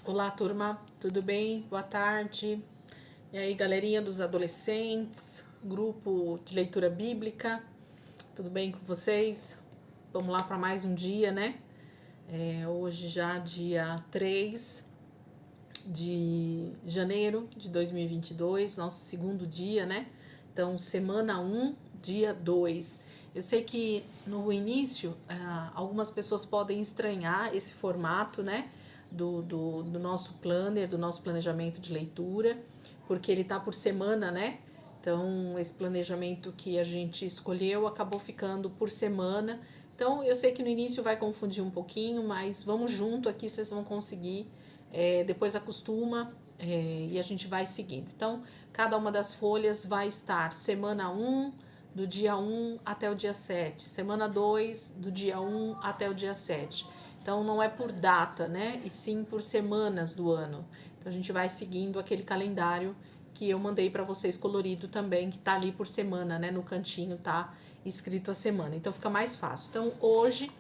Olá, turma, tudo bem? Boa tarde. E aí, galerinha dos adolescentes, grupo de leitura bíblica, tudo bem com vocês? Vamos lá para mais um dia, né? Hoje já dia 3 de janeiro de 2022, nosso segundo dia, né? Então, semana 1, dia 2. Eu sei que no início algumas pessoas podem estranhar esse formato, né? Do nosso planner, do nosso planejamento de leitura, porque ele tá por semana, né? Então, esse planejamento que a gente escolheu acabou ficando por semana. Então, eu sei que no início vai confundir um pouquinho, mas vamos junto aqui, vocês vão conseguir. Depois acostuma e a gente vai seguindo. Então, cada uma das folhas vai estar semana 1, do dia 1 até o dia 7, semana 2, do dia 1 até o dia 7. Então, não é por data, né? E sim por semanas do ano. Então, a gente vai seguindo aquele calendário que eu mandei para vocês colorido também, que tá ali por semana, né? No cantinho tá escrito a semana. Então, fica mais fácil. Então, hoje,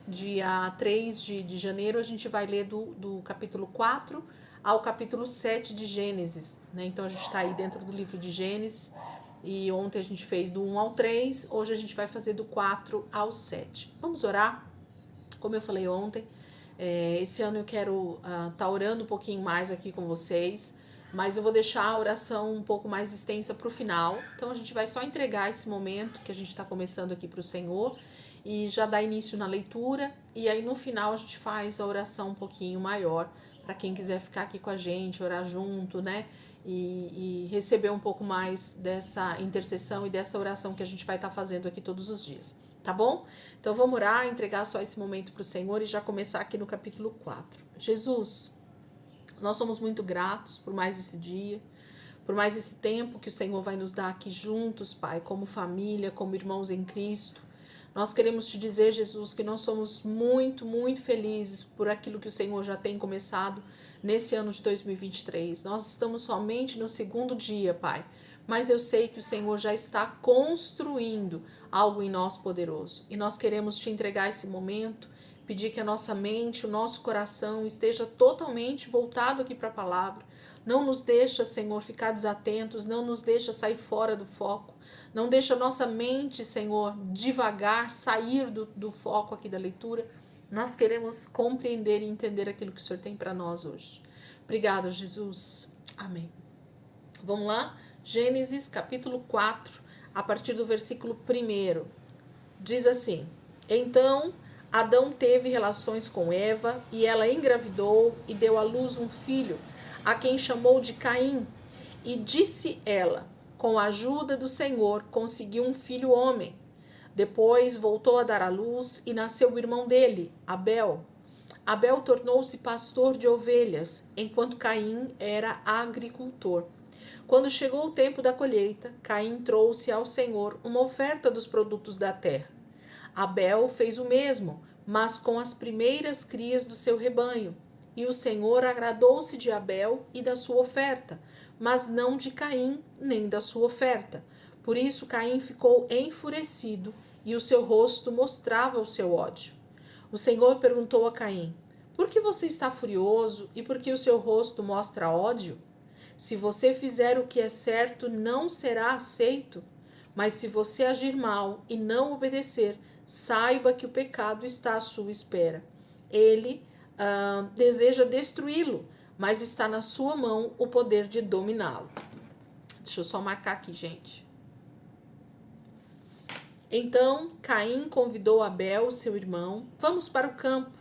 dia 3 de janeiro, a gente vai ler do capítulo 4 ao capítulo 7 de Gênesis, né? Então, a gente tá aí dentro do livro de Gênesis. E ontem a gente fez do 1 ao 3, hoje a gente vai fazer do 4 ao 7. Vamos orar? Como eu falei ontem, esse ano eu quero tá orando um pouquinho mais aqui com vocês, mas eu vou deixar a oração um pouco mais extensa para o final. Então a gente vai só entregar esse momento que a gente está começando aqui para o Senhor e já dar início na leitura. E aí no final a gente faz a oração um pouquinho maior para quem quiser ficar aqui com a gente, orar junto, né? E receber um pouco mais dessa intercessão e dessa oração que a gente vai estar fazendo aqui todos os dias. Tá bom? Então vamos orar, entregar só esse momento para o Senhor e já começar aqui no capítulo 4. Jesus, nós somos muito gratos por mais esse dia, por mais esse tempo que o Senhor vai nos dar aqui juntos, Pai, como família, como irmãos em Cristo. Nós queremos te dizer, Jesus, que nós somos muito, muito felizes por aquilo que o Senhor já tem começado nesse ano de 2023. Nós estamos somente no segundo dia, Pai, mas eu sei que o Senhor já está construindo algo em nós poderoso. E nós queremos te entregar esse momento, pedir que a nossa mente, o nosso coração esteja totalmente voltado aqui para a palavra. Não nos deixa, Senhor, ficar desatentos, não nos deixa sair fora do foco. Não deixa a nossa mente, Senhor, devagar sair do foco aqui da leitura. Nós queremos compreender e entender aquilo que o Senhor tem para nós hoje. Obrigada, Jesus. Amém. Vamos lá? Gênesis capítulo 4, a partir do versículo 1. Diz assim: Então Adão teve relações com Eva, e ela engravidou e deu à luz um filho, a quem chamou de Caim. E disse ela: Com a ajuda do Senhor conseguiu um filho homem. Depois voltou a dar à luz e nasceu o irmão dele, Abel. Abel tornou-se pastor de ovelhas, enquanto Caim era agricultor. Quando chegou o tempo da colheita, Caim trouxe ao Senhor uma oferta dos produtos da terra. Abel fez o mesmo, mas com as primeiras crias do seu rebanho. E o Senhor agradou-se de Abel e da sua oferta, mas não de Caim nem da sua oferta. Por isso Caim ficou enfurecido e o seu rosto mostrava o seu ódio. O Senhor perguntou a Caim: Por que você está furioso e por que o seu rosto mostra ódio? Se você fizer o que é certo, não será aceito. Mas se você agir mal e não obedecer, saiba que o pecado está à sua espera. Ele deseja destruí-lo, mas está na sua mão o poder de dominá-lo. Deixa eu só marcar aqui, gente. Então Caim convidou Abel, seu irmão. Vamos para o campo.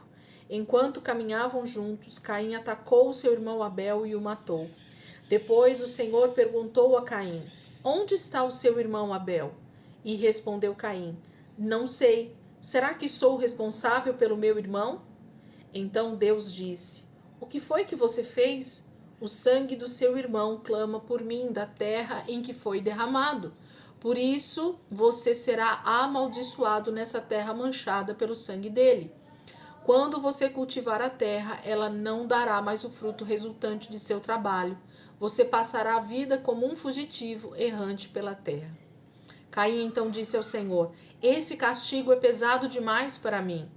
Enquanto caminhavam juntos, Caim atacou seu irmão Abel e o matou. Depois o Senhor perguntou a Caim: Onde está o seu irmão Abel? E respondeu Caim: Não sei. Será que sou responsável pelo meu irmão? Então Deus disse: O que foi que você fez? O sangue do seu irmão clama por mim da terra em que foi derramado. Por isso você será amaldiçoado nessa terra manchada pelo sangue dele. Quando você cultivar a terra, ela não dará mais o fruto resultante de seu trabalho. Você passará a vida como um fugitivo errante pela terra. Caim então disse ao Senhor: Esse castigo é pesado demais para mim.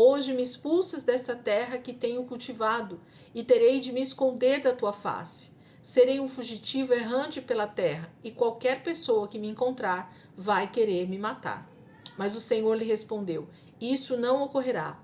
Hoje me expulsas desta terra que tenho cultivado, e terei de me esconder da tua face. Serei um fugitivo errante pela terra, e qualquer pessoa que me encontrar vai querer me matar. Mas o Senhor lhe respondeu: isso não ocorrerá.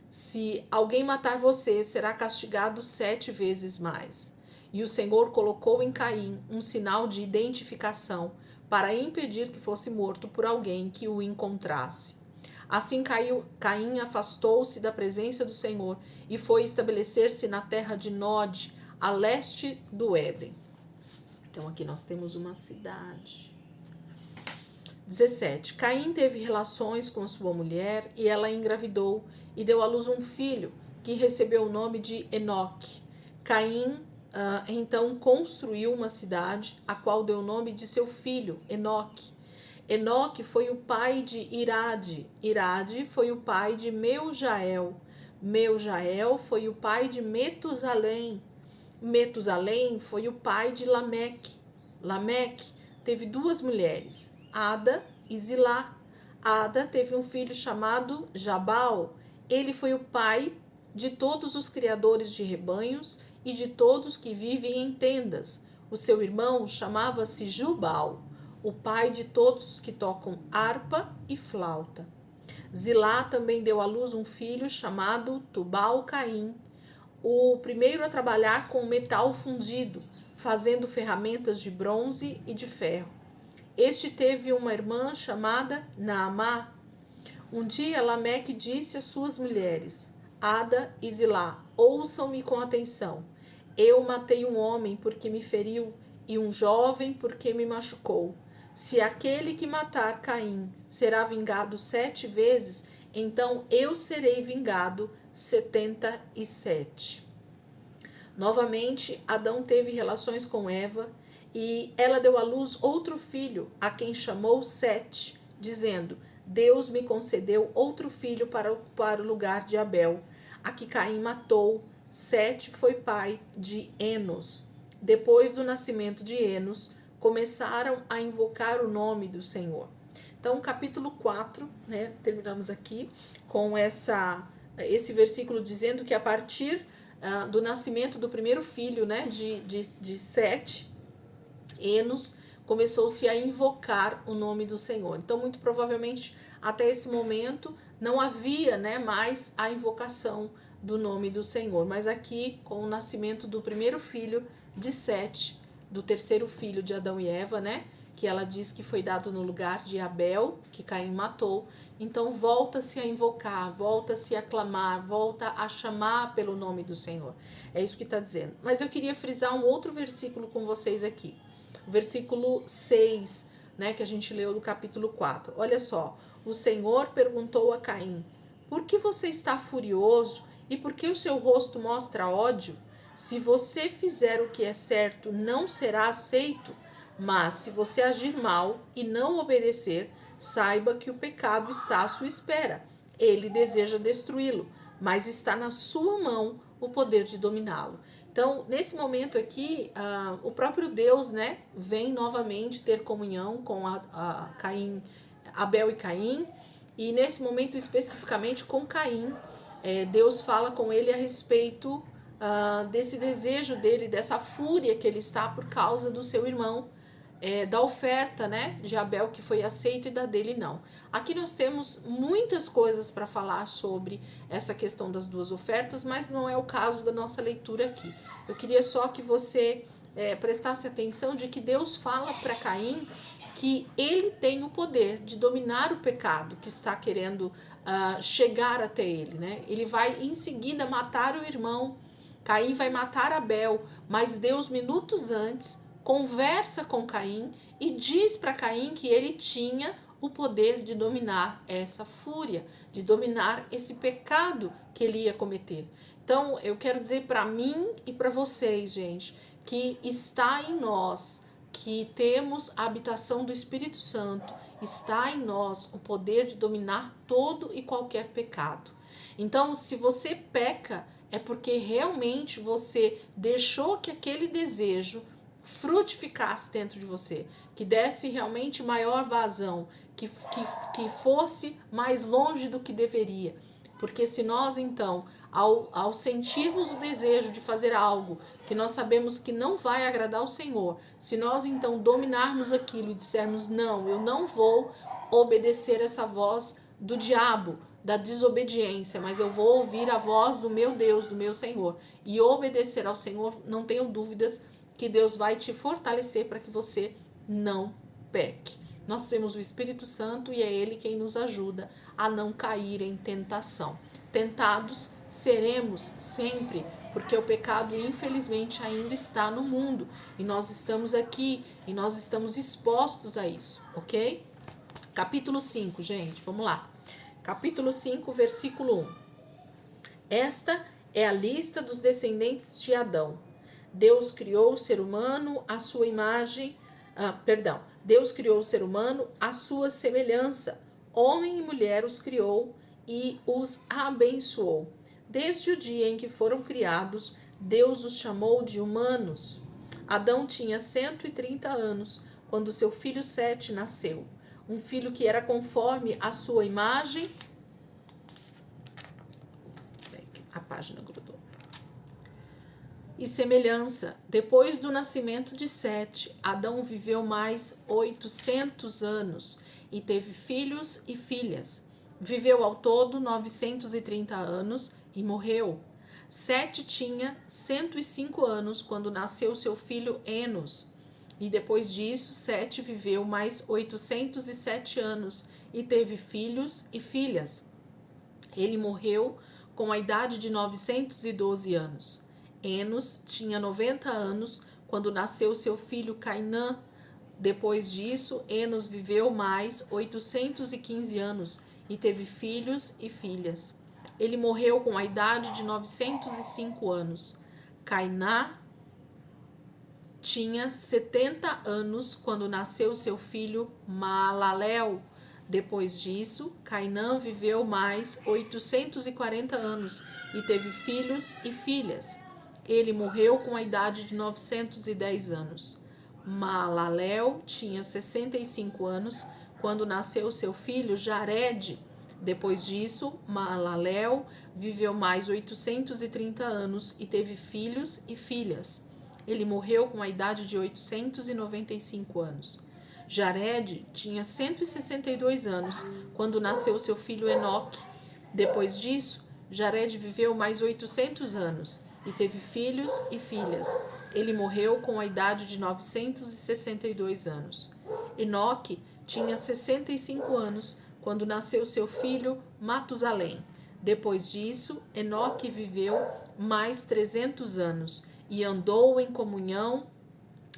Se alguém matar você, será castigado 7 vezes mais. E o Senhor colocou em Caim um sinal de identificação para impedir que fosse morto por alguém que o encontrasse. Assim Caim afastou-se da presença do Senhor e foi estabelecer-se na terra de Nod, a leste do Éden. Então aqui nós temos uma cidade. 17. Caim teve relações com sua mulher e ela engravidou e deu à luz um filho que recebeu o nome de Enoque. Caim então construiu uma cidade, a qual deu o nome de seu filho, Enoque. Enoque foi o pai de Irade. Irade foi o pai de Meujael. Meujael foi o pai de Metusalém. Metusalém foi o pai de Lameque. Lameque teve 2 mulheres, Ada e Zilá. Ada teve um filho chamado Jabal. Ele foi o pai de todos os criadores de rebanhos e de todos que vivem em tendas. O seu irmão chamava-se Jubal, o pai de todos os que tocam harpa e flauta. Zilá também deu à luz um filho chamado Tubal-Caim, o primeiro a trabalhar com metal fundido, fazendo ferramentas de bronze e de ferro. Este teve uma irmã chamada Naamá. Um dia Lameque disse às suas mulheres, Ada e Zilá: ouçam-me com atenção. Eu matei um homem porque me feriu e um jovem porque me machucou. Se aquele que matar Caim será vingado 7 vezes, então eu serei vingado 77. Novamente, Adão teve relações com Eva e ela deu à luz outro filho, a quem chamou Sete, dizendo: Deus me concedeu outro filho para ocupar o lugar de Abel, a que Caim matou. Sete foi pai de Enos. Depois do nascimento de Enos, começaram a invocar o nome do Senhor. Então, capítulo 4, né, terminamos aqui com esse versículo dizendo que a partir do nascimento do primeiro filho, né, de Sete, Enos, começou-se a invocar o nome do Senhor. Então, muito provavelmente, até esse momento, não havia, né, mais a invocação do nome do Senhor. Mas aqui, com o nascimento do primeiro filho de Sete, do terceiro filho de Adão e Eva, né, que ela diz que foi dado no lugar de Abel, que Caim matou, então volta-se a invocar, volta-se a clamar, volta a chamar pelo nome do Senhor. É isso que está dizendo. Mas eu queria frisar um outro versículo com vocês aqui. O versículo 6, né, que a gente leu do capítulo 4. Olha só, o Senhor perguntou a Caim: por que você está furioso e por que o seu rosto mostra ódio? Se você fizer o que é certo, não será aceito, mas se você agir mal e não obedecer, saiba que o pecado está à sua espera. Ele deseja destruí-lo, mas está na sua mão o poder de dominá-lo. Então, nesse momento aqui, o próprio Deus, né, vem novamente ter comunhão com Caim, Abel e Caim, e nesse momento especificamente com Caim, Deus fala com ele a respeito desse desejo dele, dessa fúria que ele está por causa do seu irmão, da oferta, né, de Abel que foi aceita e da dele não. Aqui nós temos muitas coisas para falar sobre essa questão das duas ofertas, mas não é o caso da nossa leitura aqui. Eu queria só que você prestasse atenção de que Deus fala para Caim que ele tem o poder de dominar o pecado que está querendo chegar até ele, né? Ele vai em seguida matar o irmão. Caim vai matar Abel, mas Deus, minutos antes, conversa com Caim e diz para Caim que ele tinha o poder de dominar essa fúria, de dominar esse pecado que ele ia cometer. Então, eu quero dizer para mim e para vocês, gente, que está em nós, que temos a habitação do Espírito Santo, está em nós o poder de dominar todo e qualquer pecado. Então, se você peca, é porque realmente você deixou que aquele desejo frutificasse dentro de você, que desse realmente maior vazão, que fosse mais longe do que deveria. Porque se nós, então, ao sentirmos o desejo de fazer algo que nós sabemos que não vai agradar ao Senhor, se nós, então, dominarmos aquilo e dissermos, não, eu não vou obedecer essa voz do diabo, da desobediência, mas eu vou ouvir a voz do meu Deus, do meu Senhor, e obedecer ao Senhor, não tenho dúvidas que Deus vai te fortalecer para que você não peque. Nós temos o Espírito Santo e é Ele quem nos ajuda a não cair em tentação. Tentados seremos sempre, porque o pecado infelizmente ainda está no mundo e nós estamos aqui e nós estamos expostos a isso, ok? Capítulo 5, gente, vamos lá. Capítulo 5, versículo 1. Esta é a lista dos descendentes de Adão. Deus criou o ser humano à sua imagem, Deus criou o ser humano à sua semelhança. Homem e mulher os criou e os abençoou. Desde o dia em que foram criados, Deus os chamou de humanos. Adão tinha 130 anos quando seu filho Sete nasceu. Um filho que era conforme a sua imagem. A página grudou. E semelhança. Depois do nascimento de Sete, Adão viveu mais 800 anos e teve filhos e filhas. Viveu ao todo 930 anos e morreu. Sete tinha 105 anos quando nasceu seu filho Enos. E depois disso, Sete viveu mais 807 anos e teve filhos e filhas. Ele morreu com a idade de 912 anos. Enos tinha 90 anos quando nasceu seu filho Cainã. Depois disso, Enos viveu mais 815 anos e teve filhos e filhas. Ele morreu com a idade de 905 anos. Cainá tinha 70 anos quando nasceu seu filho Maalalel. Depois disso, Cainã viveu mais 840 anos e teve filhos e filhas. Ele morreu com a idade de 910 anos. Maalalel tinha 65 anos quando nasceu seu filho Jared. Depois disso, Maalalel viveu mais 830 anos e teve filhos e filhas. Ele morreu com a idade de 895 anos. Jared tinha 162 anos quando nasceu seu filho Enoque. Depois disso, Jared viveu mais 800 anos e teve filhos e filhas. Ele morreu com a idade de 962 anos. Enoque tinha 65 anos quando nasceu seu filho Matusalém. Depois disso, Enoque viveu mais 300 anos e andou em comunhão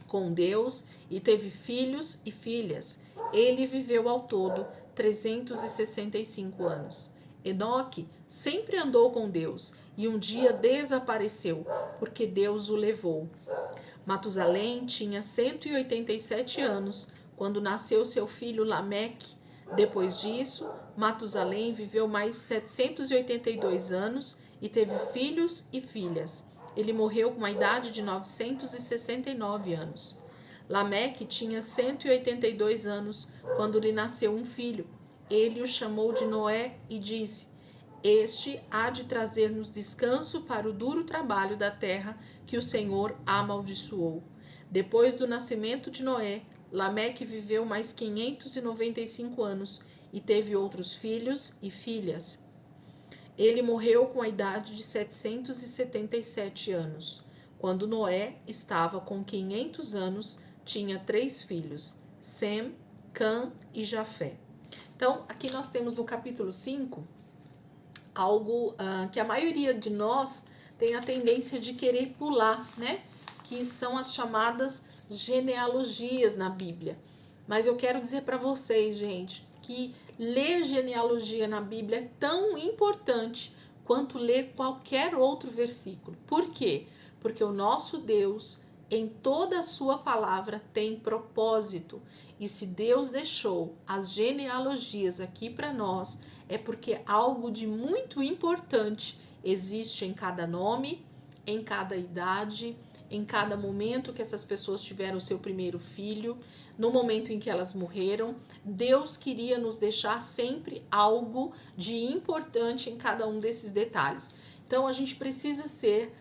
com Deus e teve filhos e filhas. Ele viveu ao todo 365 anos. Enoque sempre andou com Deus e um dia desapareceu, porque Deus o levou. Matusalém tinha 187 anos quando nasceu seu filho Lameque. Depois disso, Matusalém viveu mais 782 anos e teve filhos e filhas. Ele morreu com a idade de 969 anos. Lameque tinha 182 anos quando lhe nasceu um filho. Ele o chamou de Noé e disse: Este há de trazer-nos descanso para o duro trabalho da terra que o Senhor amaldiçoou. Depois do nascimento de Noé, Lameque viveu mais 595 anos e teve outros filhos e filhas. Ele morreu com a idade de 777 anos. Quando Noé estava com 500 anos, tinha 3 filhos, Sem, Cã e Jafé. Então, aqui nós temos no capítulo 5 algo que a maioria de nós tem a tendência de querer pular, né? Que são as chamadas genealogias na Bíblia. Mas eu quero dizer para vocês, gente, que ler genealogia na Bíblia é tão importante quanto ler qualquer outro versículo. Por quê? Porque o nosso Deus, em toda a sua palavra, tem propósito. E se Deus deixou as genealogias aqui para nós, é porque algo de muito importante existe em cada nome, em cada idade, em cada momento que essas pessoas tiveram o seu primeiro filho, no momento em que elas morreram. Deus queria nos deixar sempre algo de importante em cada um desses detalhes. Então a gente precisa ser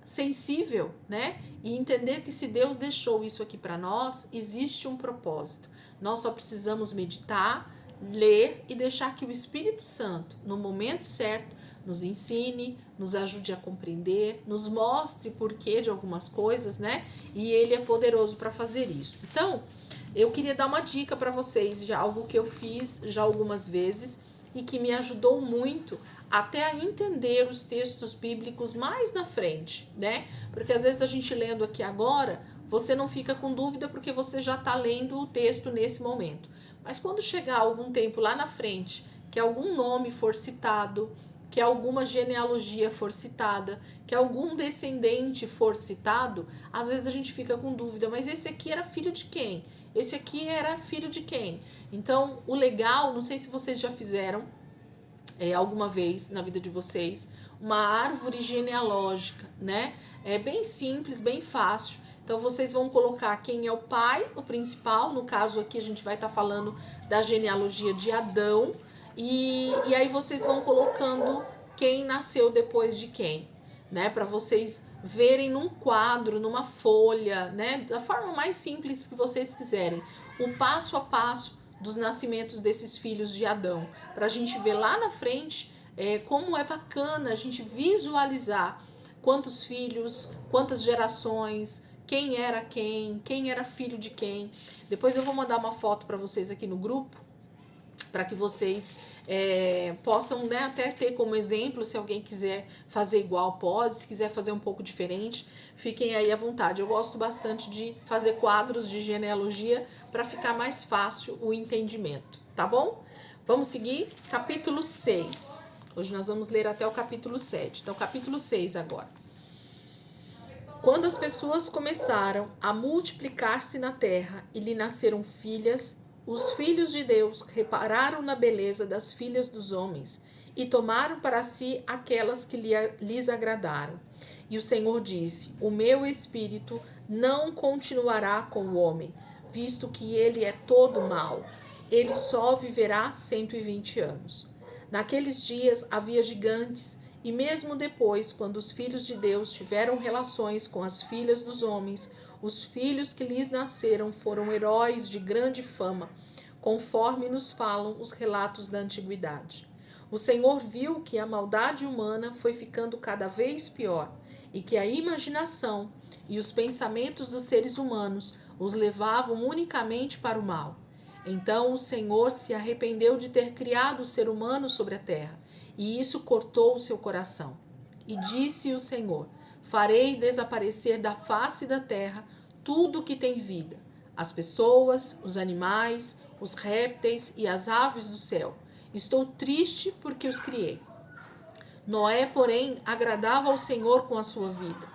sensível, né? E entender que se Deus deixou isso aqui para nós, existe um propósito. Nós só precisamos meditar, ler e deixar que o Espírito Santo, no momento certo, nos ensine, nos ajude a compreender, nos mostre porquê de algumas coisas, né? E Ele é poderoso para fazer isso. Então, eu queria dar uma dica para vocês de algo que eu fiz já algumas vezes e que me ajudou muito até a entender os textos bíblicos mais na frente, né? Porque às vezes a gente lendo aqui agora, você não fica com dúvida porque você já está lendo o texto nesse momento. Mas quando chegar algum tempo lá na frente, que algum nome for citado, que alguma genealogia for citada, que algum descendente for citado, às vezes a gente fica com dúvida, mas esse aqui era filho de quem? Esse aqui era filho de quem? Então, o legal, não sei se vocês já fizeram alguma vez na vida de vocês, uma árvore genealógica, né? É bem simples, bem fácil. Então, vocês vão colocar quem é o pai, o principal. No caso aqui, a gente vai estar falando da genealogia de Adão. E aí vocês vão colocando quem nasceu depois de quem, né? Para vocês verem num quadro, numa folha, né? Da forma mais simples que vocês quiserem. O passo a passo dos nascimentos desses filhos de Adão. Para a gente ver lá na frente como é bacana a gente visualizar quantos filhos, quantas gerações, quem era filho de quem. Depois eu vou mandar uma foto para vocês aqui no grupo, para que vocês possam, né, até ter como exemplo. Se alguém quiser fazer igual, pode. Se quiser fazer um pouco diferente, fiquem aí à vontade. Eu gosto bastante de fazer quadros de genealogia para ficar mais fácil o entendimento, tá bom? Vamos seguir? Capítulo 6. Hoje nós vamos ler até o capítulo 7. Então, capítulo 6 agora. Quando as pessoas começaram a multiplicar-se na terra e lhe nasceram filhas, os filhos de Deus repararam na beleza das filhas dos homens e tomaram para si aquelas que lhes agradaram. E o Senhor disse: o meu espírito não continuará com o homem, visto que ele é todo mau. Ele só viverá 120 anos. Naqueles dias havia gigantes, e mesmo depois, quando os filhos de Deus tiveram relações com as filhas dos homens, os filhos que lhes nasceram foram heróis de grande fama, conforme nos falam os relatos da antiguidade. O Senhor viu que a maldade humana foi ficando cada vez pior e que a imaginação e os pensamentos dos seres humanos os levavam unicamente para o mal. Então o Senhor se arrependeu de ter criado o ser humano sobre a terra, e isso cortou o seu coração. E disse o Senhor: farei desaparecer da face da terra tudo que tem vida, as pessoas, os animais, os répteis e as aves do céu. Estou triste porque os criei. Noé, porém, agradava ao Senhor com a sua vida.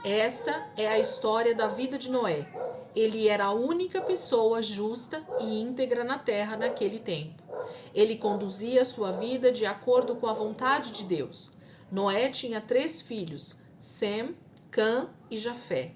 Esta é a história da vida de Noé. Ele era a única pessoa justa e íntegra na terra naquele tempo. Ele conduzia sua vida de acordo com a vontade de Deus. Noé tinha 3 filhos, Sem, Cã e Jafé.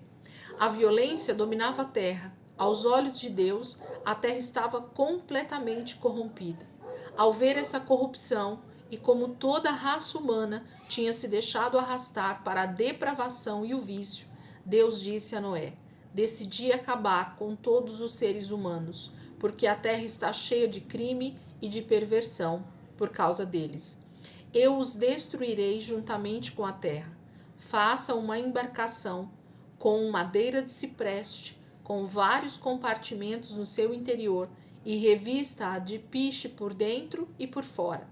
A violência dominava a terra. Aos olhos de Deus, a terra estava completamente corrompida. Ao ver essa corrupção, e como toda a raça humana tinha se deixado arrastar para a depravação e o vício, Deus disse a Noé: decidi acabar com todos os seres humanos, porque a terra está cheia de crime e de perversão por causa deles. Eu os destruirei juntamente com a terra. Faça uma embarcação com madeira de cipreste, com vários compartimentos no seu interior, e revista-a de piche por dentro e por fora.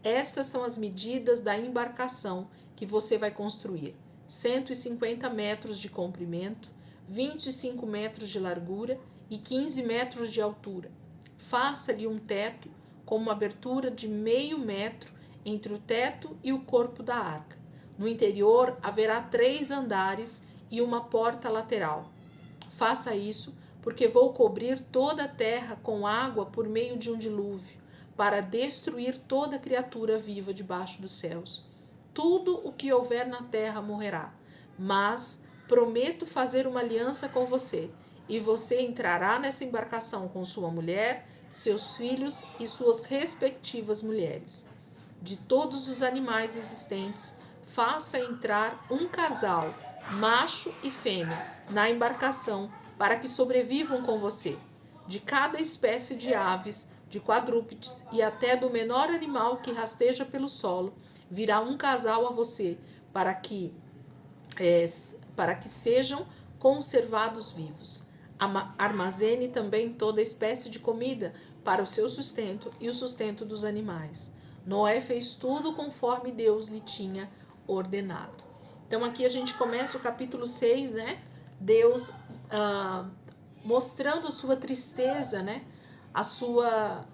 Estas são as medidas da embarcação que você vai construir: 150 metros de comprimento, 25 metros de largura e 15 metros de altura. Faça-lhe um teto com uma abertura de meio metro entre o teto e o corpo da arca. No interior haverá 3 andares e uma porta lateral. Faça isso, porque vou cobrir toda a terra com água por meio de um dilúvio, para destruir toda criatura viva debaixo dos céus. Tudo o que houver na terra morrerá, mas prometo fazer uma aliança com você, e você entrará nessa embarcação com sua mulher, seus filhos e suas respectivas mulheres. De todos os animais existentes, faça entrar um casal, macho e fêmea, na embarcação para que sobrevivam com você. De cada espécie de aves, de quadrúpedes e até do menor animal que rasteja pelo solo, virá um casal a você para que sejam conservados vivos. Armazene também toda espécie de comida para o seu sustento e o sustento dos animais. Noé fez tudo conforme Deus lhe tinha ordenado. Então aqui a gente começa o capítulo 6, né? Deus mostrando a sua tristeza, né? A sua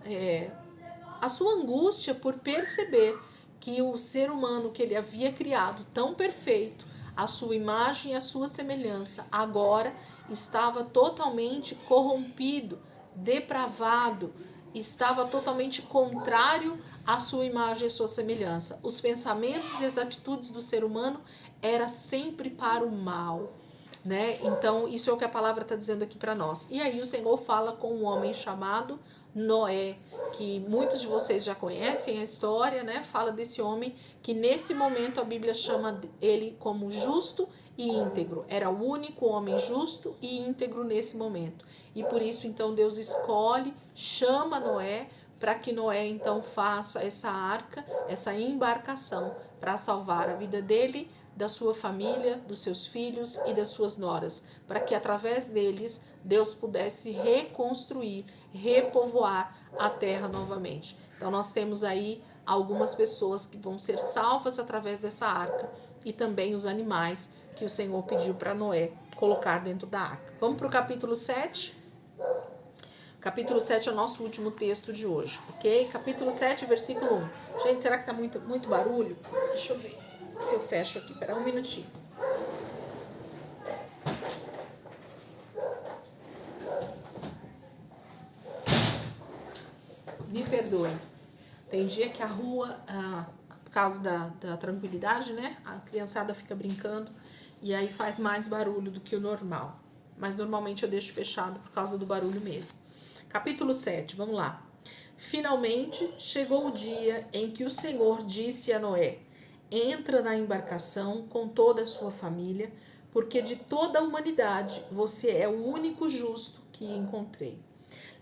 angústia por perceber que o ser humano que ele havia criado tão perfeito, a sua imagem e a sua semelhança, agora estava totalmente corrompido, depravado, estava totalmente contrário à sua imagem e à sua semelhança. Os pensamentos e as atitudes do ser humano era sempre para o mal, né? Então, isso é o que a palavra está dizendo aqui para nós. E aí o Senhor fala com um homem chamado Noé, que muitos de vocês já conhecem a história, né? Fala desse homem que nesse momento a Bíblia chama ele como justo e íntegro. Era o único homem justo e íntegro nesse momento. E por isso então Deus escolhe, chama Noé para que Noé então faça essa arca, essa embarcação para salvar a vida dele, da sua família, dos seus filhos e das suas noras, para que através deles Deus pudesse reconstruir, repovoar a terra novamente. Então nós temos aí algumas pessoas que vão ser salvas através dessa arca e também os animais que o Senhor pediu para Noé colocar dentro da arca. Vamos para o capítulo 7. Capítulo 7 é o nosso último texto de hoje, ok? Capítulo 7, versículo 1. Gente, será que tá muito barulho? Deixa eu ver se eu fecho aqui. Espera um minutinho. Me perdoem. Tem dia que a rua, por causa da tranquilidade, né? A criançada fica brincando e aí faz mais barulho do que o normal. Mas normalmente eu deixo fechado por causa do barulho mesmo. Capítulo 7, vamos lá. Finalmente chegou o dia em que o Senhor disse a Noé: entra na embarcação com toda a sua família, porque de toda a humanidade você é o único justo que encontrei.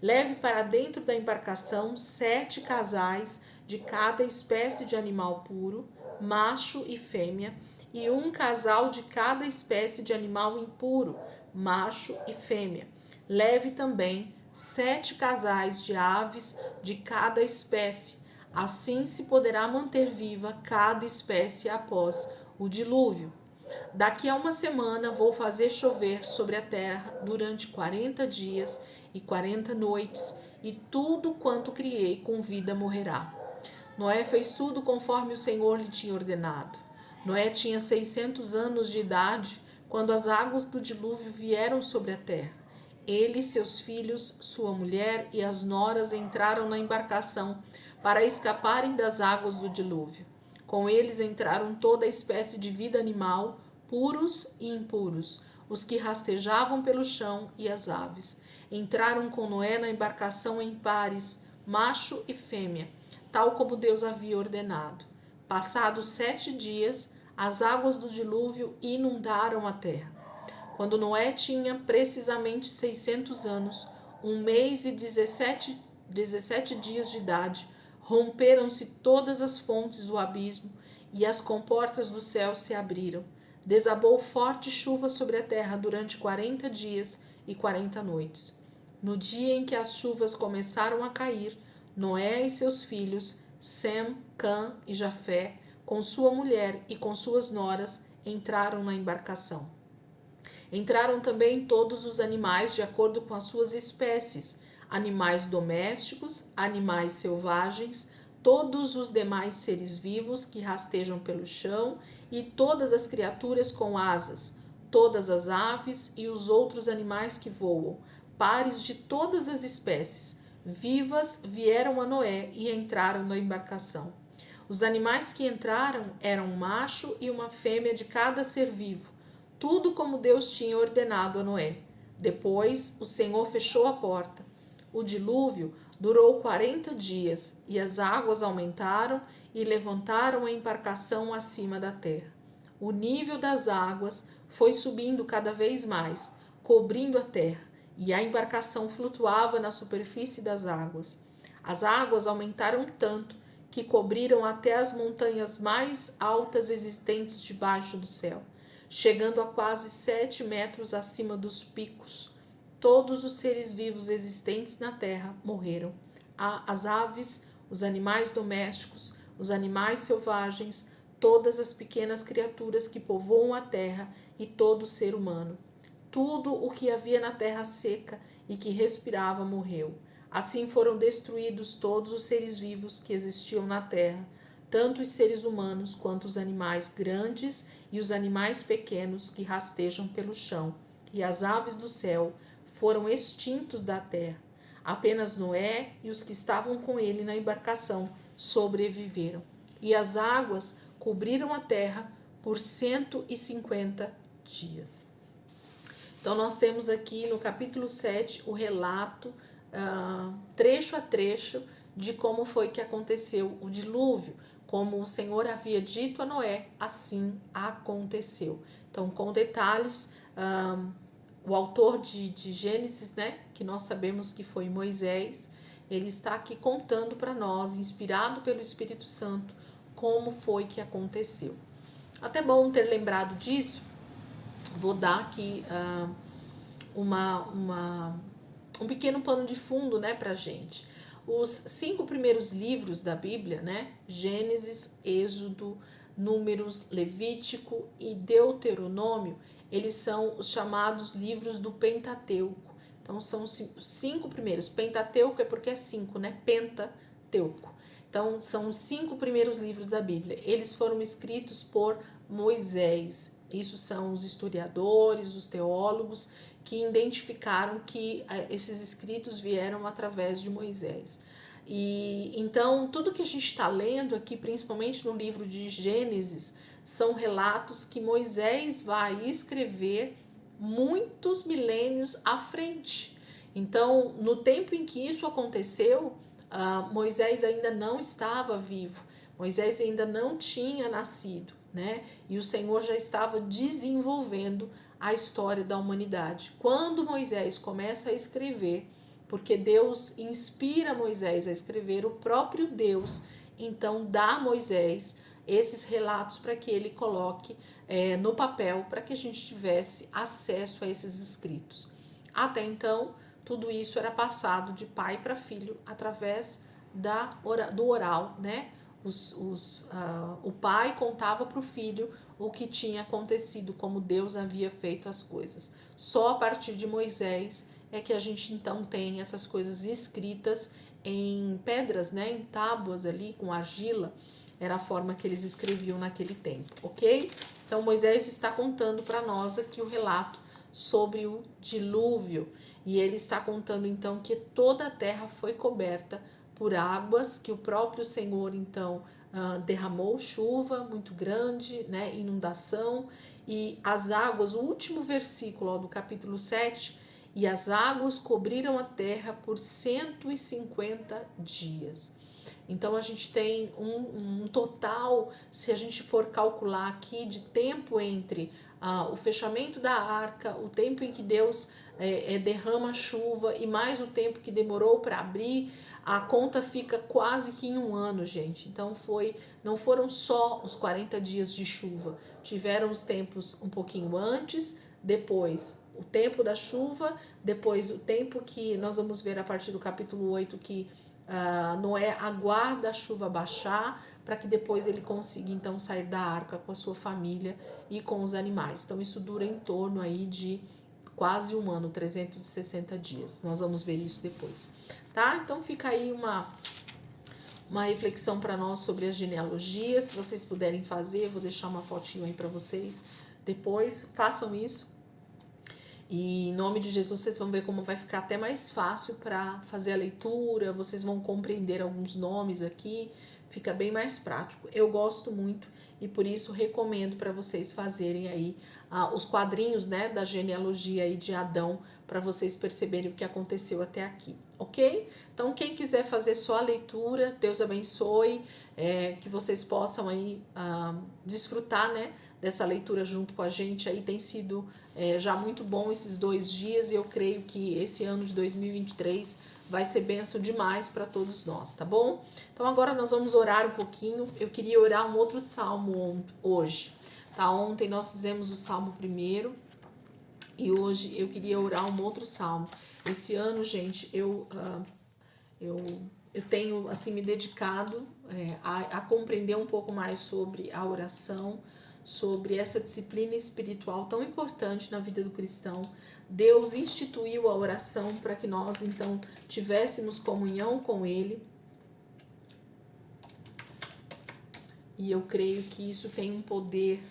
Leve para dentro da embarcação 7 casais de cada espécie de animal puro, macho e fêmea, e um casal de cada espécie de animal impuro, macho e fêmea. Leve também 7 casais de aves de cada espécie. Assim se poderá manter viva cada espécie após o dilúvio. Daqui a uma semana vou fazer chover sobre a terra durante 40 dias e 40 noites, e tudo quanto criei com vida morrerá. Noé fez tudo conforme o Senhor lhe tinha ordenado. Noé tinha 600 anos de idade quando as águas do dilúvio vieram sobre a terra. Ele, seus filhos, sua mulher e as noras entraram na embarcação para escaparem das águas do dilúvio. Com eles entraram toda a espécie de vida animal, puros e impuros, os que rastejavam pelo chão e as aves. Entraram com Noé na embarcação em pares, macho e fêmea, tal como Deus havia ordenado. Passados 7 dias, as águas do dilúvio inundaram a terra. Quando Noé tinha precisamente 600 anos, 1 mês e 17 dias de idade, romperam-se todas as fontes do abismo e as comportas do céu se abriram. Desabou forte chuva sobre a terra durante 40 dias e 40 noites. No dia em que as chuvas começaram a cair, Noé e seus filhos, Sem, Cã e Jafé, com sua mulher e com suas noras, entraram na embarcação. Entraram também todos os animais de acordo com as suas espécies, animais domésticos, animais selvagens, todos os demais seres vivos que rastejam pelo chão e todas as criaturas com asas, todas as aves e os outros animais que voam, pares de todas as espécies, vivas, vieram a Noé e entraram na embarcação. Os animais que entraram eram um macho e uma fêmea de cada ser vivo, tudo como Deus tinha ordenado a Noé. Depois o Senhor fechou a porta. O dilúvio durou 40 dias e as águas aumentaram e levantaram a embarcação acima da terra. O nível das águas foi subindo cada vez mais, cobrindo a terra, e a embarcação flutuava na superfície das águas. As águas aumentaram tanto que cobriram até as montanhas mais altas existentes debaixo do céu, chegando a quase 7 metros acima dos picos. Todos os seres vivos existentes na terra morreram. As aves, os animais domésticos, os animais selvagens, todas as pequenas criaturas que povoam a terra e todo ser humano. Tudo o que havia na terra seca e que respirava morreu. Assim foram destruídos todos os seres vivos que existiam na terra, tanto os seres humanos quanto os animais grandes e os animais pequenos que rastejam pelo chão, e as aves do céu foram extintos da terra. Apenas Noé e os que estavam com ele na embarcação sobreviveram. E as águas cobriram a terra por 150 dias. Então, nós temos aqui no capítulo 7 o relato, trecho a trecho, de como foi que aconteceu o dilúvio. Como o Senhor havia dito a Noé, assim aconteceu. Então, com detalhes, o autor de Gênesis, né, que nós sabemos que foi Moisés, ele está aqui contando para nós, inspirado pelo Espírito Santo, como foi que aconteceu. Até bom ter lembrado disso. Vou dar aqui um pequeno pano de fundo, né, pra gente. Os 5 primeiros livros da Bíblia, né, Gênesis, Êxodo, Números, Levítico e Deuteronômio, eles são os chamados livros do Pentateuco. Então, são os 5 primeiros. Pentateuco é porque é 5, né? Pentateuco. Então, são os 5 primeiros livros da Bíblia. Eles foram escritos por Moisés. Isso são os historiadores, os teólogos, que identificaram que esses escritos vieram através de Moisés. E então, tudo que a gente está lendo aqui, principalmente no livro de Gênesis, são relatos que Moisés vai escrever muitos milênios à frente. Então, no tempo em que isso aconteceu, Moisés ainda não estava vivo, Moisés ainda não tinha nascido, né? E o Senhor já estava desenvolvendo a história da humanidade. Quando Moisés começa a escrever, porque Deus inspira Moisés a escrever, o próprio Deus então dá a Moisés esses relatos para que ele coloque no papel, para que a gente tivesse acesso a esses escritos. Até então, tudo isso era passado de pai para filho através do oral, né? O pai contava para o filho o que tinha acontecido, como Deus havia feito as coisas. Só a partir de Moisés é que a gente então tem essas coisas escritas em pedras, né? Em tábuas ali com argila. Era a forma que eles escreviam naquele tempo, ok? Então Moisés está contando para nós aqui o relato sobre o dilúvio. E ele está contando então que toda a terra foi coberta por águas, que o próprio Senhor então derramou chuva muito grande, né, inundação, e as águas, o último versículo do capítulo 7, e as águas cobriram a terra por 150 dias. Então a gente tem um total, se a gente for calcular aqui, de tempo entre o fechamento da arca, o tempo em que Deus derrama a chuva e mais o tempo que demorou para abrir, a conta fica quase que em um ano, gente. Então não foram só os 40 dias de chuva, tiveram os tempos um pouquinho antes, depois o tempo da chuva, depois o tempo que nós vamos ver a partir do capítulo 8 que Noé aguarda a chuva baixar para que depois ele consiga então sair da arca com a sua família e com os animais. Então isso dura em torno aí de quase um ano, 360 dias. Nós vamos ver isso depois, tá? Então fica aí uma reflexão para nós sobre as genealogias. Se vocês puderem fazer, eu vou deixar uma fotinho aí para vocês depois. Façam isso. E em nome de Jesus, vocês vão ver como vai ficar até mais fácil para fazer a leitura, vocês vão compreender alguns nomes aqui, fica bem mais prático. Eu gosto muito e por isso recomendo para vocês fazerem aí os quadrinhos, né, da genealogia aí de Adão, para vocês perceberem o que aconteceu até aqui, ok? Então, quem quiser fazer só a leitura, Deus abençoe, que vocês possam aí desfrutar, né, dessa leitura junto com a gente. Aí tem sido já muito bom esses 2 dias, e eu creio que esse ano de 2023 vai ser bênção demais para todos nós, tá bom? Então agora nós vamos orar um pouquinho. Eu queria orar um outro salmo hoje, tá? Ontem nós fizemos o salmo 1 e hoje eu queria orar um outro salmo. Esse ano, gente, eu tenho assim me dedicado a compreender um pouco mais sobre a oração, sobre essa disciplina espiritual tão importante na vida do cristão. Deus instituiu a oração para que nós então tivéssemos comunhão com Ele. E eu creio que isso tem um poder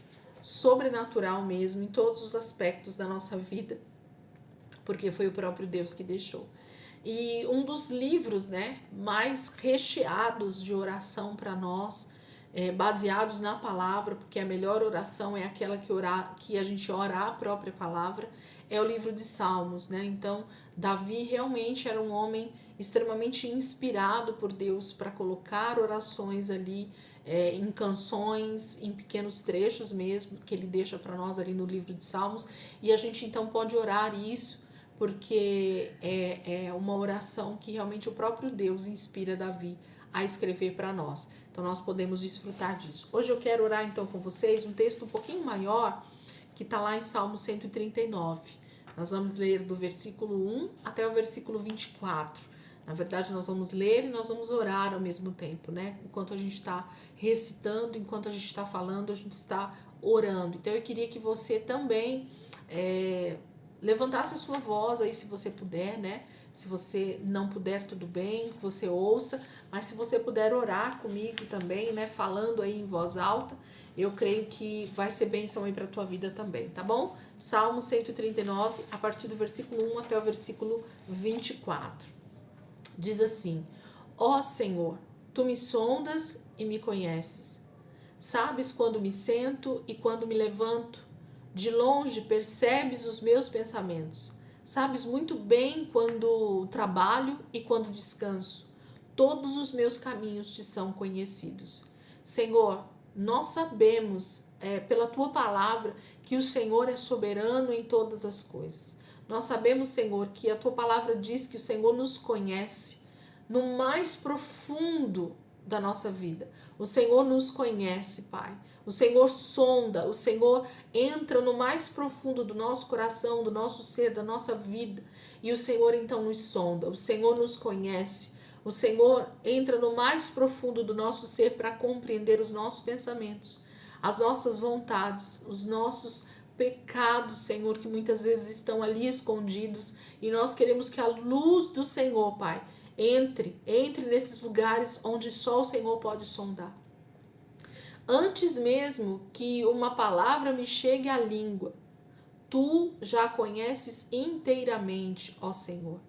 sobrenatural mesmo em todos os aspectos da nossa vida, porque foi o próprio Deus que deixou. E um dos livros, né, mais recheados de oração para nós, baseados na palavra, porque a melhor oração é aquela que a gente ora a própria palavra, é o livro de Salmos, né? Então, Davi realmente era um homem extremamente inspirado por Deus para colocar orações ali em canções, em pequenos trechos mesmo, que ele deixa para nós ali no livro de Salmos, e a gente então pode orar isso, porque é uma oração que realmente o próprio Deus inspira Davi a escrever para nós. Então nós podemos desfrutar disso. Hoje eu quero orar então com vocês um texto um pouquinho maior, que está lá em Salmo 139. Nós vamos ler do versículo 1 até o versículo 24. Na verdade, nós vamos ler e nós vamos orar ao mesmo tempo, né? Enquanto a gente está recitando, enquanto a gente está falando, a gente está orando. Então eu queria que você também levantasse a sua voz aí, se você puder, né? Se você não puder, tudo bem, você ouça, mas se você puder orar comigo também, né? Falando aí em voz alta, eu creio que vai ser bênção aí para a tua vida também, tá bom? Salmo 139, a partir do versículo 1 até o versículo 24. Diz assim: Ó Senhor, tu me sondas e me conheces. Sabes quando me sento e quando me levanto. De longe percebes os meus pensamentos. Sabes muito bem quando trabalho e quando descanso. Todos os meus caminhos te são conhecidos. Senhor, nós sabemos pela tua palavra que o Senhor é soberano em todas as coisas. Nós sabemos, Senhor, que a tua palavra diz que o Senhor nos conhece no mais profundo da nossa vida. O Senhor nos conhece, Pai. O Senhor sonda, o Senhor entra no mais profundo do nosso coração, do nosso ser, da nossa vida. E o Senhor então nos sonda, o Senhor nos conhece. O Senhor entra no mais profundo do nosso ser para compreender os nossos pensamentos, as nossas vontades, os nossos pecados, Senhor, que muitas vezes estão ali escondidos. E nós queremos que a luz do Senhor, Pai, entre nesses lugares onde só o Senhor pode sondar. Antes mesmo que uma palavra me chegue à língua, tu já conheces inteiramente, ó Senhor.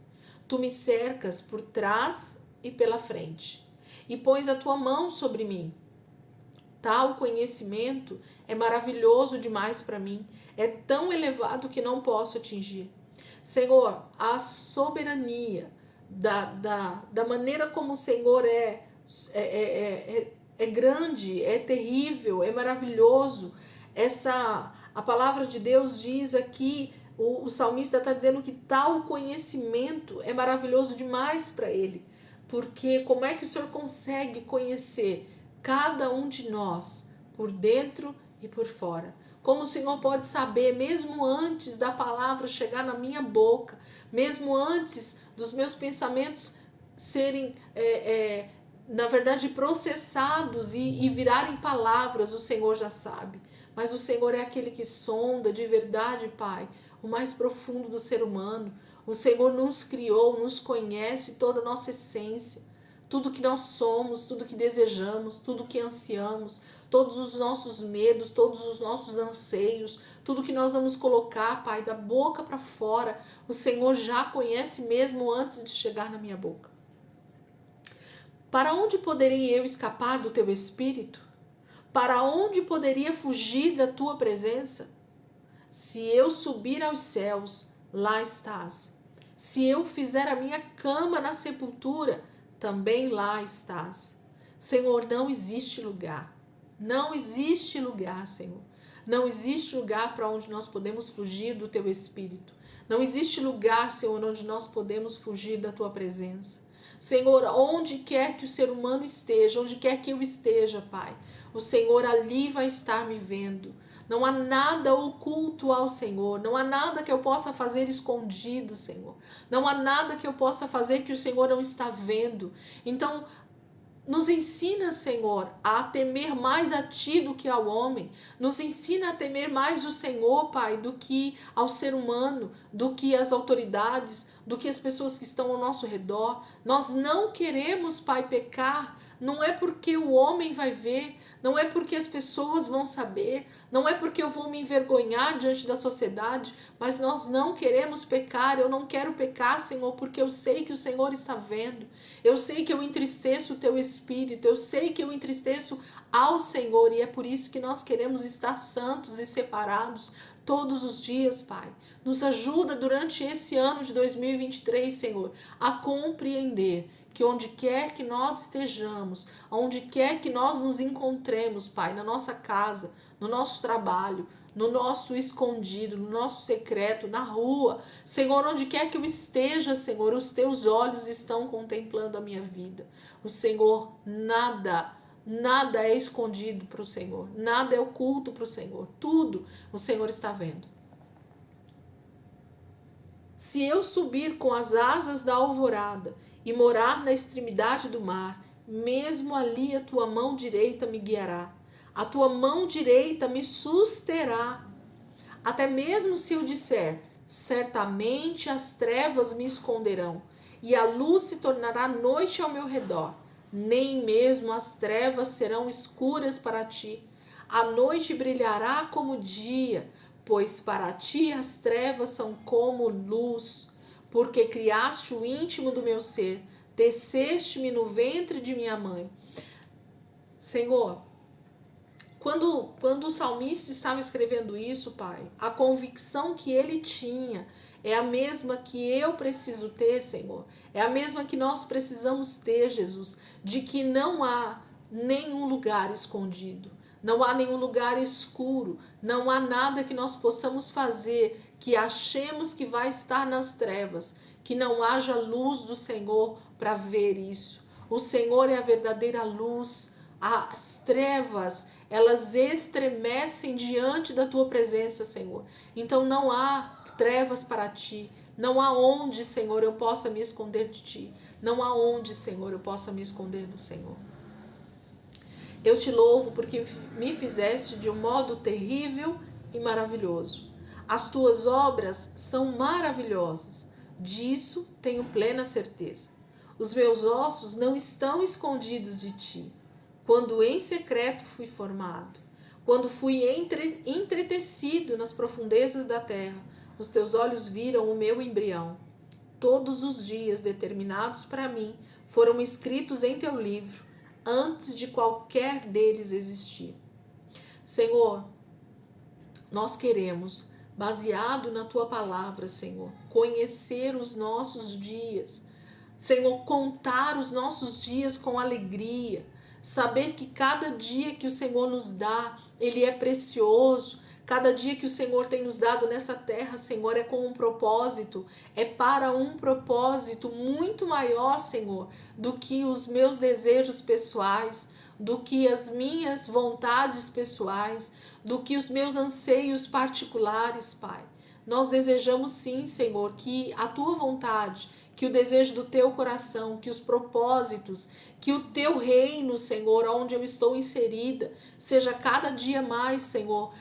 Tu me cercas por trás e pela frente, e pões a tua mão sobre mim. Tal conhecimento é maravilhoso demais para mim, é tão elevado que não posso atingir. Senhor, a soberania da maneira como o Senhor é grande, é terrível, é maravilhoso. A palavra de Deus diz aqui, o salmista está dizendo que tal conhecimento é maravilhoso demais para ele. Porque como é que o Senhor consegue conhecer cada um de nós, por dentro e por fora? Como o Senhor pode saber, mesmo antes da palavra chegar na minha boca, mesmo antes dos meus pensamentos serem, na verdade, processados e virarem palavras, o Senhor já sabe. Mas o Senhor é aquele que sonda de verdade, Pai, o mais profundo do ser humano. O Senhor nos criou, nos conhece toda a nossa essência, tudo que nós somos, tudo que desejamos, tudo que ansiamos, todos os nossos medos, todos os nossos anseios, tudo que nós vamos colocar, Pai, da boca para fora, o Senhor já conhece mesmo antes de chegar na minha boca. Para onde poderei eu escapar do teu Espírito? Para onde poderia fugir da tua presença? Se eu subir aos céus, lá estás. Se eu fizer a minha cama na sepultura, também lá estás. Senhor, não existe lugar. Não existe lugar, Senhor. Não existe lugar para onde nós podemos fugir do teu Espírito. Não existe lugar, Senhor, onde nós podemos fugir da tua presença. Senhor, onde quer que o ser humano esteja, onde quer que eu esteja, Pai, o Senhor ali vai estar me vendo. Não há nada oculto ao Senhor, não há nada que eu possa fazer escondido, Senhor. Não há nada que eu possa fazer que o Senhor não está vendo. Então, nos ensina, Senhor, a temer mais a Ti do que ao homem. Nos ensina a temer mais o Senhor, Pai, do que ao ser humano, do que as autoridades, do que as pessoas que estão ao nosso redor. Nós não queremos, Pai, pecar. Não é porque o homem vai ver, não é porque as pessoas vão saber, não é porque eu vou me envergonhar diante da sociedade, mas nós não queremos pecar. Eu não quero pecar, Senhor, porque eu sei que o Senhor está vendo. Eu sei que eu entristeço o teu Espírito, eu sei que eu entristeço ao Senhor, e é por isso que nós queremos estar santos e separados todos os dias, Pai. Nos ajuda durante esse ano de 2023, Senhor, a compreender que onde quer que nós estejamos, onde quer que nós nos encontremos, Pai, na nossa casa, no nosso trabalho, no nosso escondido, no nosso secreto, na rua, Senhor, onde quer que eu esteja, Senhor, os teus olhos estão contemplando a minha vida. O Senhor, nada é escondido para o Senhor, nada é oculto para o Senhor, tudo o Senhor está vendo. Se eu subir com as asas da alvorada e morar na extremidade do mar, mesmo ali a tua mão direita me guiará, a tua mão direita me susterá. Até mesmo se eu disser, certamente as trevas me esconderão, e a luz se tornará noite ao meu redor, nem mesmo as trevas serão escuras para ti. A noite brilhará como dia, pois para ti as trevas são como luz. Porque criaste o íntimo do meu ser, teceste-me no ventre de minha mãe. Senhor, quando o salmista estava escrevendo isso, Pai, a convicção que ele tinha é a mesma que eu preciso ter, Senhor. É a mesma que nós precisamos ter, Jesus, de que não há nenhum lugar escondido, não há nenhum lugar escuro, não há nada que nós possamos fazer que achemos que vai estar nas trevas, que não haja luz do Senhor para ver isso. O Senhor é a verdadeira luz. As trevas, elas estremecem diante da tua presença, Senhor. Então não há trevas para ti. Não há onde, Senhor, eu possa me esconder de ti. Não há onde, Senhor, eu possa me esconder do Senhor. Eu te louvo porque me fizeste de um modo terrível e maravilhoso. As tuas obras são maravilhosas. Disso tenho plena certeza. Os meus ossos não estão escondidos de ti. Quando em secreto fui formado, quando fui entretecido nas profundezas da terra, os teus olhos viram o meu embrião. Todos os dias determinados para mim foram escritos em teu livro, antes de qualquer deles existir. Senhor, nós queremos, baseado na tua palavra, Senhor, conhecer os nossos dias, Senhor, contar os nossos dias com alegria, saber que cada dia que o Senhor nos dá, ele é precioso. Cada dia que o Senhor tem nos dado nessa terra, Senhor, é com um propósito, é para um propósito muito maior, Senhor, do que os meus desejos pessoais, do que as minhas vontades pessoais, do que os meus anseios particulares, Pai. Nós desejamos sim, Senhor, que a tua vontade, que o desejo do teu coração, que os propósitos, que o teu reino, Senhor, onde eu estou inserida, seja cada dia mais, Senhor,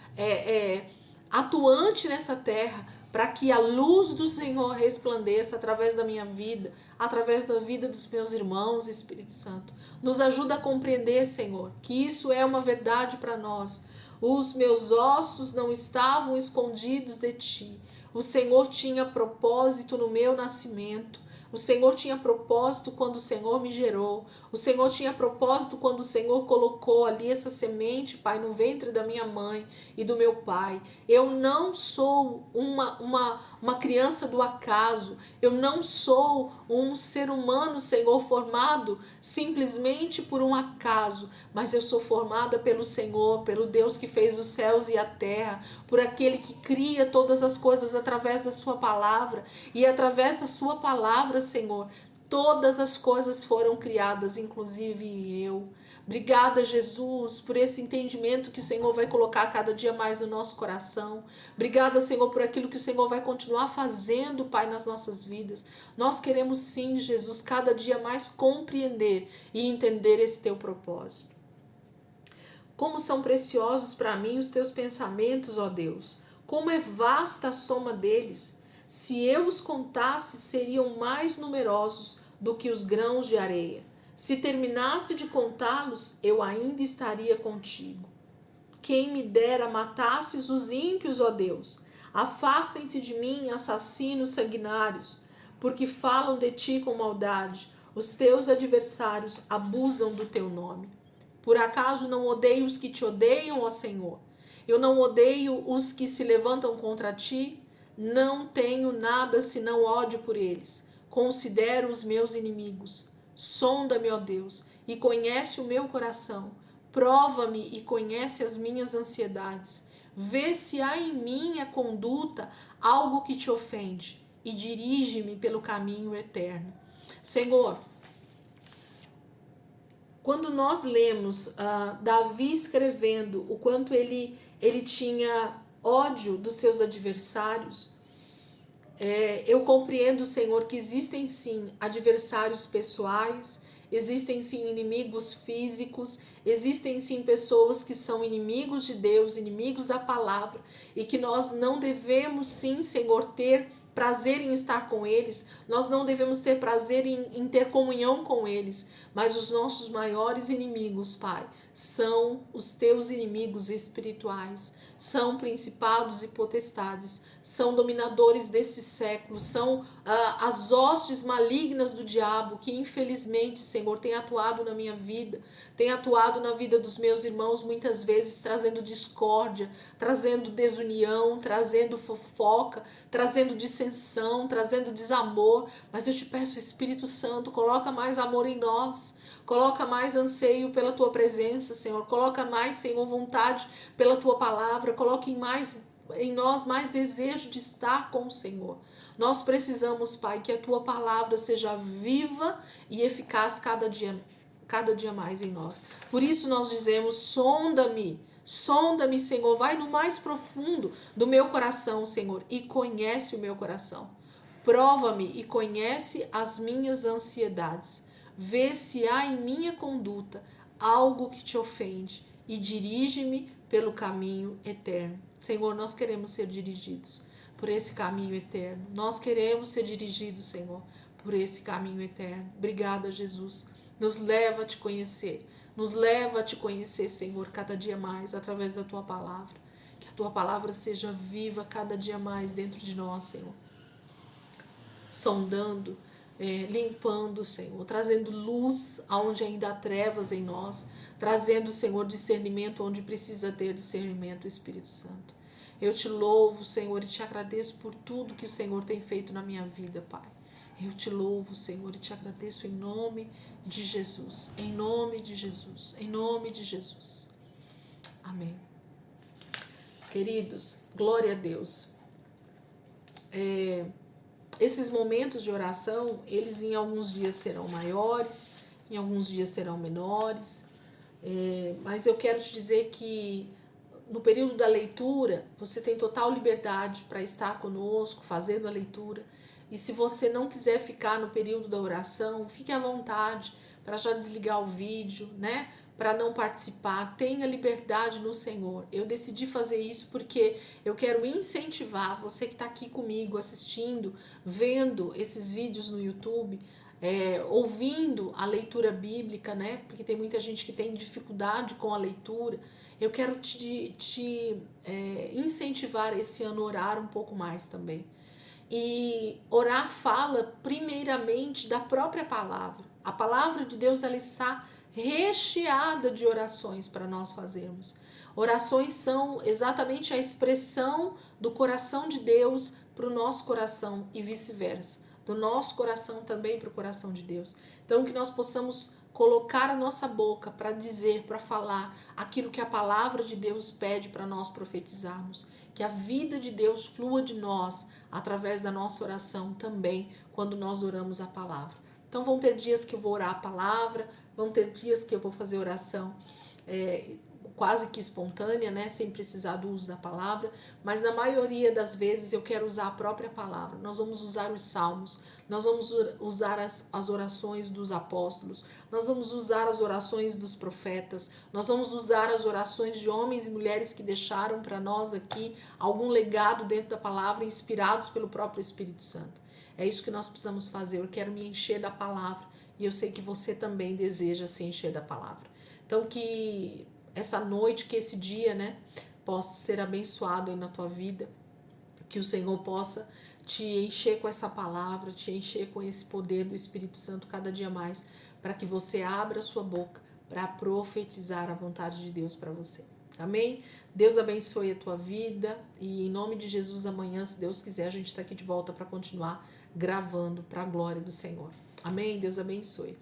atuante nessa terra, para que a luz do Senhor resplandeça através da minha vida, através da vida dos meus irmãos, Espírito Santo. Nos ajuda a compreender, Senhor, que isso é uma verdade para nós. Os meus ossos não estavam escondidos de ti. O Senhor tinha propósito no meu nascimento. O Senhor tinha propósito quando o Senhor me gerou. O Senhor tinha propósito quando o Senhor colocou ali essa semente, Pai, no ventre da minha mãe e do meu pai. Eu não sou uma criança do acaso. Eu não sou um ser humano, Senhor, formado simplesmente por um acaso, mas eu sou formada pelo Senhor, pelo Deus que fez os céus e a terra, por aquele que cria todas as coisas através da sua palavra, e através da sua palavra, Senhor, todas as coisas foram criadas, inclusive eu. Obrigada, Jesus, por esse entendimento que o Senhor vai colocar cada dia mais no nosso coração. Obrigada, Senhor, por aquilo que o Senhor vai continuar fazendo, Pai, nas nossas vidas. Nós queremos sim, Jesus, cada dia mais compreender e entender esse teu propósito. Como são preciosos para mim os teus pensamentos, ó Deus. Como é vasta a soma deles. Se eu os contasse, seriam mais numerosos do que os grãos de areia. Se terminasse de contá-los, eu ainda estaria contigo. Quem me dera matasses os ímpios, ó Deus. Afastem-se de mim, assassinos sanguinários, porque falam de ti com maldade. Os teus adversários abusam do teu nome. Por acaso não odeio os que te odeiam, ó Senhor? Eu não odeio os que se levantam contra ti? Não tenho nada senão ódio por eles. Considero os meus inimigos. Sonda-me, ó Deus, e conhece o meu coração. Prova-me e conhece as minhas ansiedades. Vê se há em minha conduta algo que te ofende e dirige-me pelo caminho eterno. Senhor, quando nós lemos Davi escrevendo o quanto ele tinha ódio dos seus adversários, eu compreendo, Senhor, que existem sim adversários pessoais, existem sim inimigos físicos, existem sim pessoas que são inimigos de Deus, inimigos da palavra, e que nós não devemos sim, Senhor, ter prazer em estar com eles, nós não devemos ter prazer em ter comunhão com eles, mas os nossos maiores inimigos, Pai, são os teus inimigos espirituais, são principados e potestades, são dominadores desse século, são as hostes malignas do diabo que infelizmente, Senhor, tem atuado na minha vida, tem atuado na vida dos meus irmãos, muitas vezes trazendo discórdia, trazendo desunião, trazendo fofoca, trazendo dissensão, trazendo desamor. Mas eu te peço, Espírito Santo, coloca mais amor em nós, coloca mais anseio pela tua presença, Senhor, coloca mais, Senhor, vontade pela tua palavra, coloque em nós mais desejo de estar com o Senhor. Nós precisamos, Pai, que a tua palavra seja viva e eficaz cada dia mais em nós. Por isso nós dizemos: sonda-me, sonda-me, Senhor, vai no mais profundo do meu coração, Senhor, e conhece o meu coração. Prova-me e conhece as minhas ansiedades. Vê se há em minha conduta algo que te ofende e dirige-me pelo caminho eterno. Senhor, nós queremos ser dirigidos por esse caminho eterno. Nós queremos ser dirigidos, Senhor, por esse caminho eterno. Obrigada, Jesus. Nos leva a te conhecer. Nos leva a te conhecer, Senhor, cada dia mais, através da tua palavra. Que a tua palavra seja viva cada dia mais dentro de nós, Senhor. Sondando, limpando, Senhor, trazendo luz aonde ainda há trevas em nós, trazendo, Senhor, discernimento onde precisa ter discernimento, Espírito Santo. Eu te louvo, Senhor, e te agradeço por tudo que o Senhor tem feito na minha vida, Pai. Eu te louvo, Senhor, e te agradeço em nome de Jesus, em nome de Jesus, em nome de Jesus. Amém. Queridos, glória a Deus. Esses momentos de oração, eles em alguns dias serão maiores, em alguns dias serão menores, mas eu quero te dizer que no período da leitura, você tem total liberdade para estar conosco, fazendo a leitura. E se você não quiser ficar no período da oração, fique à vontade para já desligar o vídeo, né? Para não participar, tenha liberdade no Senhor. Eu decidi fazer isso porque eu quero incentivar você que está aqui comigo, assistindo, vendo esses vídeos no YouTube, ouvindo a leitura bíblica, né? Porque tem muita gente que tem dificuldade com a leitura. Eu quero te incentivar esse ano a orar um pouco mais também. E orar fala primeiramente da própria palavra. A palavra de Deus, ela está recheada de orações para nós fazermos. Orações são exatamente a expressão do coração de Deus para o nosso coração e vice-versa, do nosso coração também para o coração de Deus. Então, que nós possamos colocar a nossa boca para dizer, para falar aquilo que a palavra de Deus pede para nós profetizarmos. Que a vida de Deus flua de nós através da nossa oração também, quando nós oramos a palavra. Então, vão ter dias que eu vou orar a palavra, vão ter dias que eu vou fazer oração quase que espontânea, né, sem precisar do uso da palavra, mas na maioria das vezes eu quero usar a própria palavra. Nós vamos usar os salmos, nós vamos usar as orações dos apóstolos, nós vamos usar as orações dos profetas, nós vamos usar as orações de homens e mulheres que deixaram para nós aqui algum legado dentro da palavra, inspirados pelo próprio Espírito Santo. É isso que nós precisamos fazer. Eu quero me encher da palavra e eu sei que você também deseja se encher da palavra. Então, que essa noite, que esse dia, né, possa ser abençoado aí na tua vida, que o Senhor possa te encher com essa palavra, te encher com esse poder do Espírito Santo cada dia mais, para que você abra a sua boca para profetizar a vontade de Deus para você. Amém? Deus abençoe a tua vida e em nome de Jesus amanhã, se Deus quiser, a gente está aqui de volta para continuar gravando para a glória do Senhor. Amém? Deus abençoe.